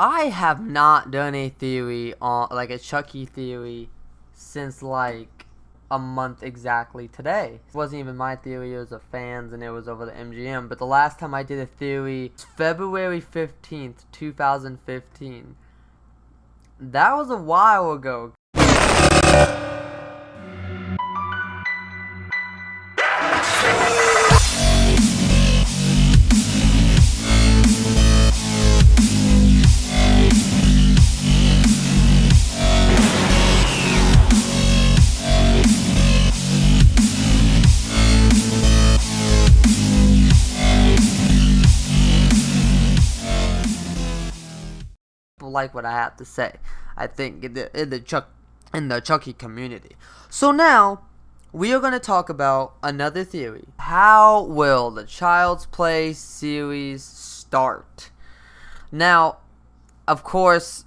I have not done a theory on, like, a Chucky theory since, like, a month exactly today. It wasn't even my theory, it was a fan's, and it was over the MGM. But the last time I did a theory was February 15th, 2015. That was a while ago. Like what I have to say, I think in the Chucky community. So now we are going to talk about another theory. How will the Child's Play series start? Now, of course,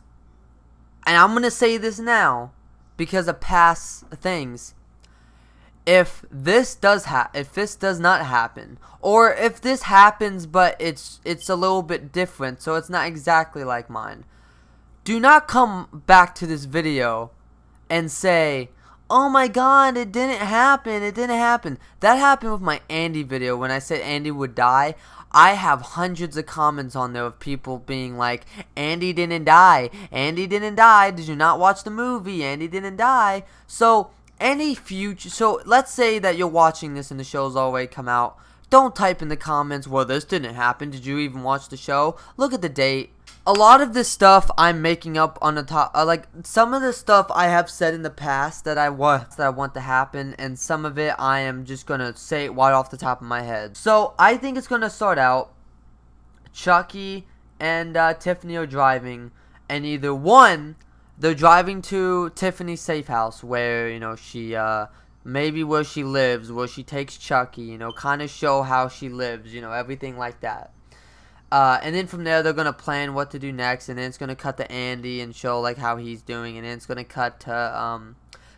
and I'm going to say this now because of past things. If this does not happen, or if this happens but it's a little bit different, so it's not exactly like mine, do not come back to this video and say, oh my god, it didn't happen, it didn't happen. That happened with my Andy video when I said Andy would die. I have hundreds of comments on there of people being like, Andy didn't die, Andy didn't die, did you not watch the movie, Andy didn't die. So let's say that you're watching this and the show's already come out. Don't type in the comments, well, this didn't happen, did you even watch the show? Look at the date. A lot of this stuff I'm making up on the top, like some of the stuff I have said in the past that I want to happen, and some of it I am just gonna say right off the top of my head. So I think it's gonna start out Chucky and Tiffany are driving, and either one, they're driving to Tiffany's safe house where, you know, she maybe where she lives, where she takes Chucky, you know, kind of show how she lives, you know, everything like that. And then from there, they're going to plan what to do next, and then it's going to cut to Andy and show, like, how he's doing, and then it's going to cut to,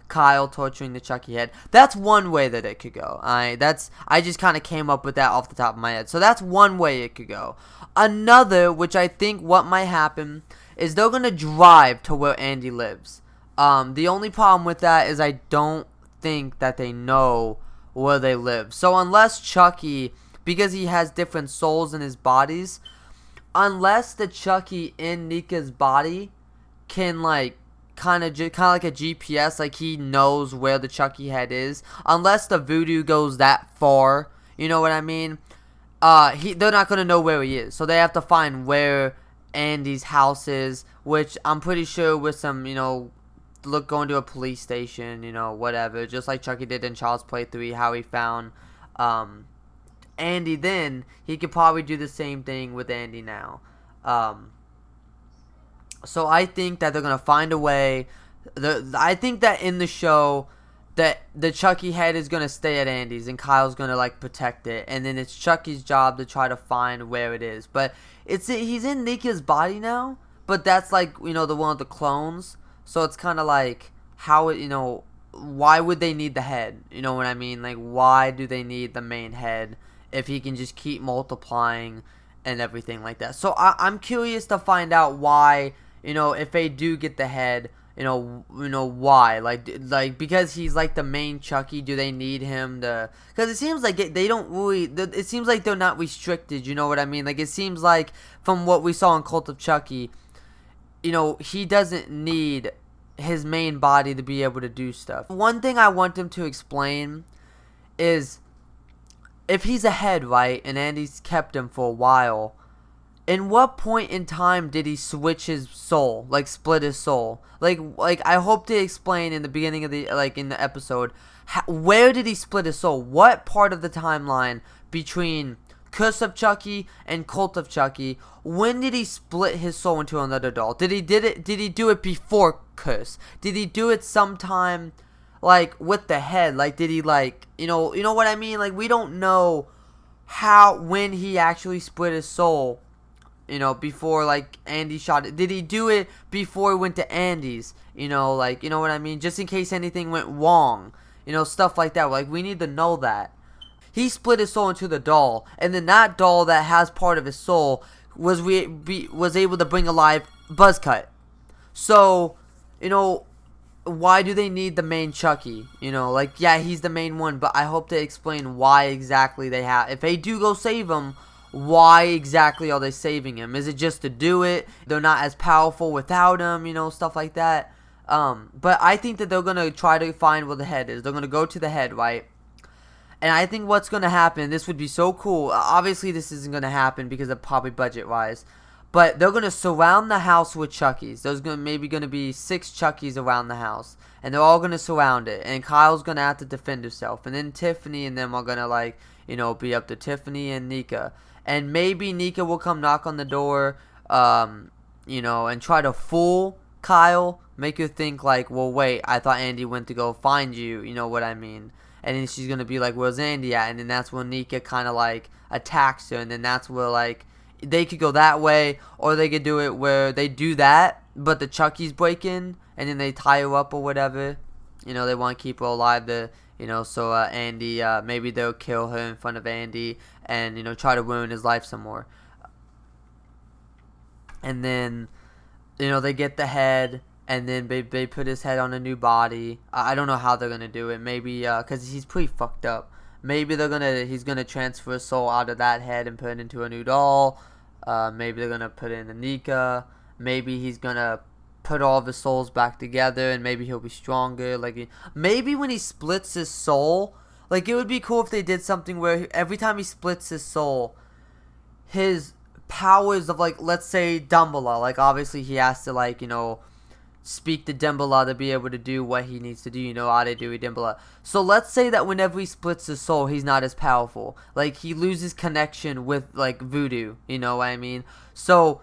Kyle torturing the Chucky head. That's one way that it could go. I just kind of came up with that off the top of my head. So that's one way it could go. Another, which I think what might happen, is they're going to drive to where Andy lives. The only problem with that is I don't think that they know where they live. So unless Chucky, because he has different souls in his bodies, unless the Chucky in Nika's body can, like, kind of like a GPS, like he knows where the Chucky head is, unless the voodoo goes that far, you know what I mean, they're not going to know where he is, so they have to find where Andy's house is, which I'm pretty sure with some, you know, going to a police station, you know, whatever, just like Chucky did in Child's Play 3, how he found, Andy then, he could probably do the same thing with Andy now. So I think that they're going to find a way. I think that in the show, that the Chucky head is going to stay at Andy's and Kyle's going to, like, protect it. And then it's Chucky's job to try to find where it is. But he's in Nika's body now. But that's, like, you know, the one of the clones. So it's kind of like, how, you know, why would they need the head? You know what I mean? Like, why do they need the main head if he can just keep multiplying and everything like that? So I'm curious to find out why, you know, if they do get the head, you know why, like because he's like the main Chucky, do they need him to, because it seems like they don't really, it seems like they're not restricted, you know what I mean? Like, it seems like from what we saw in Cult of Chucky, you know, he doesn't need his main body to be able to do stuff. One thing I want them to explain is, if he's a head, right, and Andy's kept him for a while, in what point in time did he switch his soul, like split his soul? Like I hope they explain in the beginning of the, like, in the episode, where did he split his soul? What part of the timeline between Curse of Chucky and Cult of Chucky, when did he split his soul into another doll? Did he do it before Curse? Did he do it sometime, like, with the head? Like, did he, like, you know what I mean? Like, we don't know when he actually split his soul, you know, before, like, Andy shot it. Did he do it before he went to Andy's? You know, like, you know what I mean? Just in case anything went wrong, you know, stuff like that. Like, we need to know that. He split his soul into the doll, and then that doll that has part of his soul was able to bring alive buzz cut. So, you know, why do they need the main Chucky? You know, like, yeah, he's the main one, but I hope they explain why exactly they have. If they do go save him, why exactly are they saving him? Is it just to do it? They're not as powerful without him, you know, stuff like that. But I think that they're going to try to find where the head is. They're going to go to the head, right? And I think what's going to happen, this would be so cool. Obviously, this isn't going to happen because of probably budget-wise. But they're going to surround the house with Chuckies. There's maybe going to be 6 Chuckies around the house. And they're all going to surround it. And Kyle's going to have to defend herself. And then Tiffany and them are going to, like, you know, be up to Tiffany and Nika. And maybe Nika will come knock on the door, you know, and try to fool Kyle. Make her think, like, well, wait, I thought Andy went to go find you. You know what I mean? And then she's going to be like, where's Andy at? And then that's when Nika kind of, like, attacks her. And then that's where, like, they could go that way. Or they could do it where they do that, but the Chuckies break in. And then they tie her up or whatever. You know, they want to keep her alive. You know, so Andy, maybe they'll kill her in front of Andy. And, you know, try to ruin his life some more. And then, you know, they get the head. And then they put his head on a new body. I don't know how they're gonna do it. Maybe because he's pretty fucked up. Maybe he's gonna transfer his soul out of that head and put it into a new doll. Maybe they're gonna put it in the Nika. Maybe he's gonna put all of his souls back together, and maybe he'll be stronger. Like maybe when he splits his soul, like it would be cool if they did something where every time he splits his soul, his powers of, like, let's say Dumbledore. Like obviously he has to, like, you know, speak to Dimbala to be able to do what he needs to do, you know, how to do Dimbala. So let's say that whenever he splits his soul, he's not as powerful. Like, he loses connection with, like, voodoo, you know what I mean? So,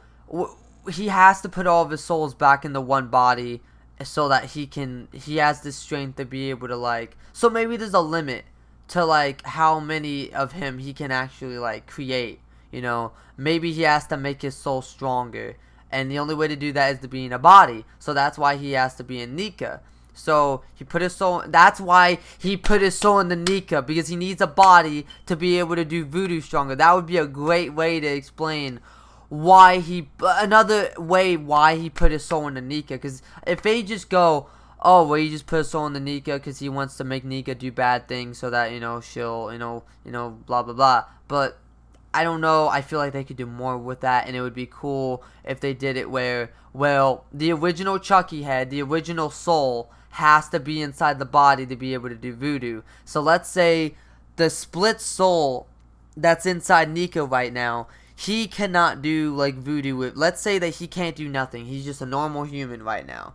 he has to put all of his souls back in the one body so that he has the strength to be able to, like, so maybe there's a limit to, like, how many of him he can actually, like, create, you know? Maybe he has to make his soul stronger. And the only way to do that is to be in a body. So that's why he has to be in Nika. So he put his soul. That's why he put his soul in the Nika. Because he needs a body to be able to do voodoo stronger. That would be a great way to explain why another way why he put his soul in the Nika. Because if they just go, oh, well, he just put his soul in the Nika because he wants to make Nika do bad things so that, you know, she'll, you know, blah, blah, blah. But I don't know. I feel like they could do more with that, and it would be cool if they did it where, well, the original Chucky head, the original soul, has to be inside the body to be able to do voodoo. So let's say the split soul that's inside Nico right now, he cannot do, like, voodoo with. Let's say that he can't do nothing. He's just a normal human right now.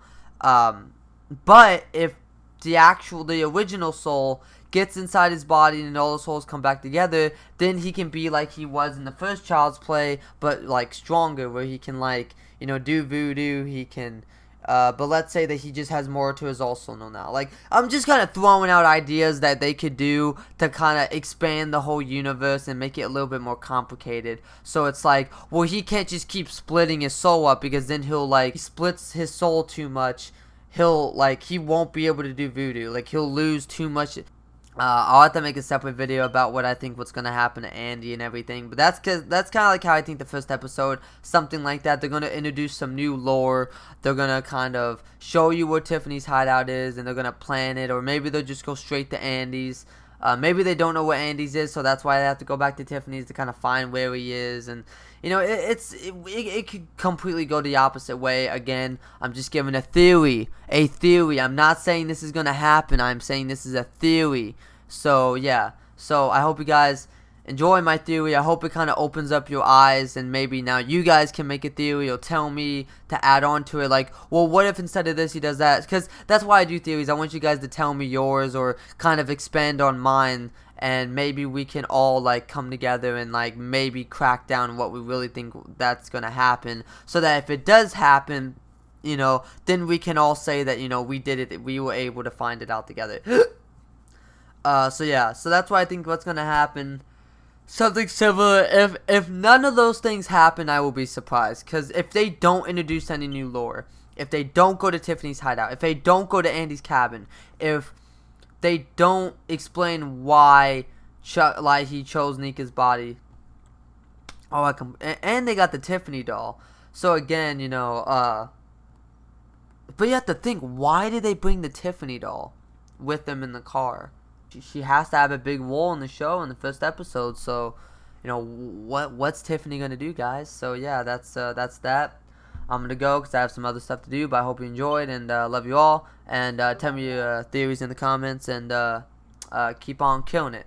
But if the original soul gets inside his body and all the souls come back together, then he can be like he was in the first Child's Play, but, like, stronger, where he can, like, you know, do voodoo. He can, but let's say that he just has more to his arsenal now. Like, I'm just kind of throwing out ideas that they could do to kind of expand the whole universe and make it a little bit more complicated. So it's like, well, he can't just keep splitting his soul up, because then he'll, like, he splits his soul too much. He'll, like, he won't be able to do voodoo. Like, he'll lose too much. I'll have to make a separate video about what I think what's going to happen to Andy and everything. But that's kind of like how I think the first episode, something like that. They're going to introduce some new lore. They're going to kind of show you where Tiffany's hideout is, and they're going to plan it. Or maybe they'll just go straight to Andy's. Maybe they don't know where Andy's is, so that's why they have to go back to Tiffany's to kind of find where he is. And, you know, it could completely go the opposite way. Again, I'm just giving a theory. I'm not saying this is going to happen. I'm saying this is a theory. So, yeah. So, I hope you guys enjoy my theory. I hope it kind of opens up your eyes, and maybe now you guys can make a theory or tell me to add on to it. Like, well, what if instead of this he does that? Because that's why I do theories. I want you guys to tell me yours or kind of expand on mine, and maybe we can all, like, come together and, like, maybe crack down what we really think that's going to happen, so that if it does happen, you know, then we can all say that, you know, we did it, we were able to find it out together. So yeah, so that's why I think what's gonna happen. Something similar. If none of those things happen, I will be surprised. Because if they don't introduce any new lore, if they don't go to Tiffany's hideout, if they don't go to Andy's cabin, if they don't explain why he chose Nika's body, and they got the Tiffany doll. So again, you know, but you have to think, why did they bring the Tiffany doll with them in the car? She has to have a big role in the show in the first episode. So, you know, what's Tiffany gonna do, guys? So yeah, that's that. I'm gonna go because I have some other stuff to do. But I hope you enjoyed, and love you all. And tell me your theories in the comments, and keep on killing it.